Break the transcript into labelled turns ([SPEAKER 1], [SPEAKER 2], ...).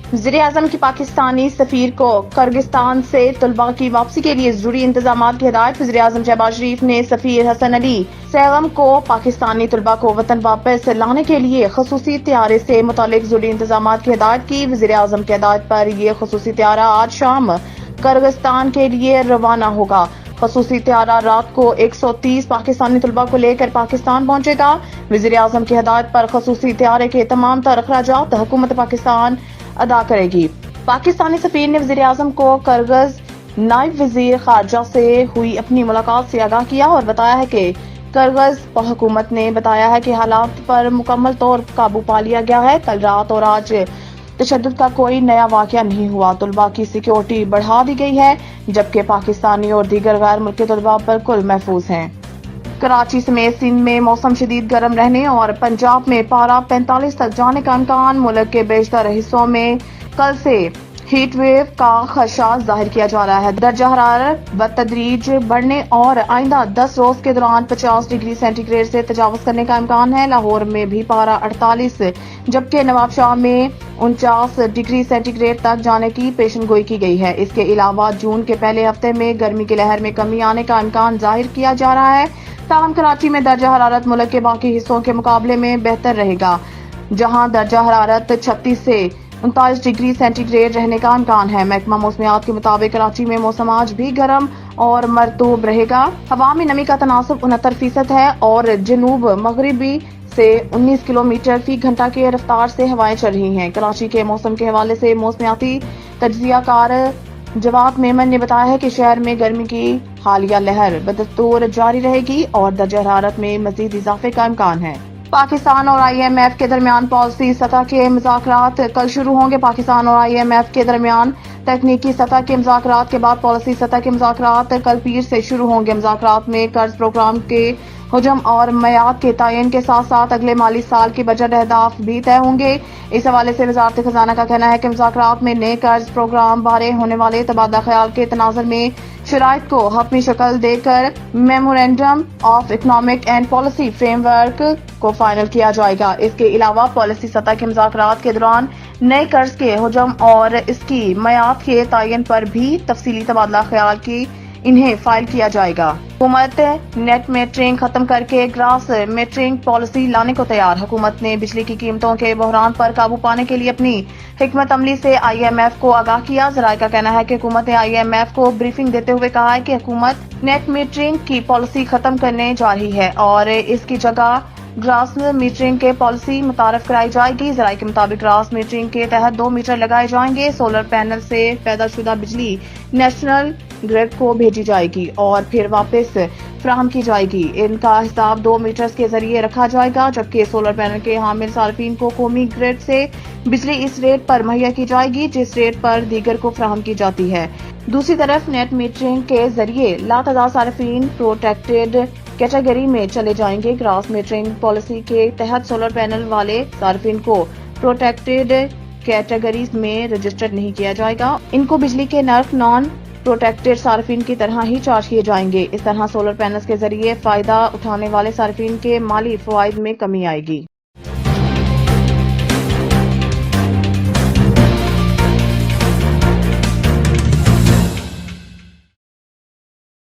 [SPEAKER 1] वज़ीर-ए-आज़म की पाकिस्तानी सफीर को किर्गिस्तान से तलबा की वापसी के लिए जरूरी इंतजामात की हिदायत। वज़ीर-ए-आज़म शहबाज शरीफ ने सफीर हसन अली सैगम को पाकिस्तानी तलबा को वतन वापस लाने के लिए खसूसी त्यारे से मुतालिक जरूरी इंतजामात की हिदायत की। वज़ीर-ए-आज़म की हिदायत पर यह खसूसी त्यारा आज शाम किर्गिस्तान के लिए रवाना होगा। खसूसी त्यारा रात को 130 पाकिस्तानी तलबा को लेकर पाकिस्तान पहुंचेगा। वज़ीर-ए-आज़म की हिदायत पर खसूसी त्यारे के तमाम तर अखराजात हुकूमत पाकिस्तान अदा करेगी। पाकिस्तानी सफीर ने वज़ीर-ए-आज़म को किर्गिज़ नायब वज़ीर खारजा से हुई अपनी मुलाकात से आगाह किया और बताया है कि किर्गिज़ हुकूमत ने बताया है कि हालात पर मुकम्मल तौर काबू पा लिया गया है। कल रात और आज तशद्दुद का कोई नया वाक़या नहीं हुआ। तलबा की सिक्योरिटी बढ़ा दी गई है, जबकि पाकिस्तानी और दीगर गैर मुल्की तलबा बिल्कुल महफूज हैं। कराची समेत सिंध में मौसम शदीद गर्म रहने और पंजाब में पारा 45 तक जाने का इम्कान। मुल्क के बेशतर हिस्सों में कल से हीट वेव का खदशा जाहिर किया जा रहा है। दर्जा हरारत बतदरीज बढ़ने और आइंदा 10 रोज के दौरान 50 डिग्री सेंटीग्रेड से तजावुज करने का इम्कान है। लाहौर में भी पारा 48 जबकि नवाबशाह में 49 डिग्री सेंटीग्रेड तक जाने की पेशनगोई की गई है। इसके अलावा जून के पहले हफ्ते में गर्मी की लहर में कमी आने का इम्कान जाहिर किया जा रहा है। ताहम कराची में दर्जा हरारत मुल्क के बाकी हिस्सों के मुकाबले में बेहतर रहेगा, जहां दर्जा हरारत 36 से 39 डिग्री सेंटीग्रेड रहने का इम्कान है। महकमा मौसमियात के मुताबिक कराची में मौसम आज भी गर्म और मरतूब रहेगा। हवा में नमी का तनासुब 69% है और जनूब मगरिबी से 19 किलोमीटर फी घंटा की रफ्तार से हवाएं चल रही हैं। कराची के मौसम के हवाले से मौसमियाती तज्जियाकार जवाब मेमन ने बताया है कि शहर में गर्मी की हालिया लहर बदस्तूर जारी रहेगी और दर्जा हरारत में मजीद इजाफे का इम्कान है। पाकिस्तान और IMF के दरमियान पॉलिसी सतह के मुज़ाकरात कल शुरू होंगे। पाकिस्तान और IMF के दरमियान तकनीकी सतह के मुज़ाकरात के बाद पॉलिसी सतह के मुज़ाकरात कल पीर से शुरू होंगे। मुज़ाकरात में कर्ज प्रोग्राम के हुजम और मयाद के तयन के साथ साथ अगले माली साल के बजट अहदाफ भी तय होंगे। इस हवाले से वज़ारत खजाना का कहना है कि मुज़ाकरात में नए कर्ज प्रोग्राम बारे होने वाले तबादला ख्याल के तनाज़ुर में शराइत को हतमी शक्ल देकर memorandum of economic and policy framework को फाइनल किया जाएगा। इसके अलावा पॉलिसी सतह के मुज़ाकरात के दौरान नए कर्ज के हुजम और इसकी मयाद के तयन पर भी तफसीली तबादला ख्याल की इन्हें फाइल किया जाएगा। हुकूमत नेट मीटरिंग खत्म करके ग्रास मीटरिंग पॉलिसी लाने को तैयार। हुकूमत ने बिजली की कीमतों के बहरान पर काबू पाने के लिए अपनी हिकमत अमली से IMF को आगाह किया। ज़राए का कहना है कि हुकूमत ने IMF को ब्रीफिंग देते हुए कहा है कि हुकूमत नेट मीटरिंग की पॉलिसी खत्म करने जा रही है और इसकी जगह ग्रास मीटरिंग के पॉलिसी मुतारफ कराई जाएगी। ज़राए के मुताबिक ग्रास मीटरिंग के तहत 2 मीटर लगाए जाएंगे। सोलर पैनल से पैदा शुदा बिजली नेशनल ग्रिड को भेजी जाएगी और फिर वापस फराहम की जाएगी। इनका हिसाब 2 मीटर्स के जरिए रखा जाएगा, जबकि सोलर पैनल के हामिल सार्फिन को कौमी ग्रिड से बिजली इस रेट पर मुहैया की जाएगी जिस रेट पर दीगर को फराहम की जाती है। दूसरी तरफ नेट मीटरिंग के जरिए लातादाद सार्फिन प्रोटेक्टेड कैटेगरी में चले जाएंगे। ग्रास मीटरिंग पॉलिसी के तहत सोलर पैनल वाले सार्फिन को प्रोटेक्टेड कैटेगरीज में रजिस्टर्ड नहीं किया जाएगा। इनको बिजली के नर्क नॉन प्रोटेक्टेड सार्फिन की तरह ही चार्ज किए जाएंगे। इस तरह सोलर पैनल्स के जरिए फायदा उठाने वाले सार्फिन के माली फवाइद में कमी आएगी।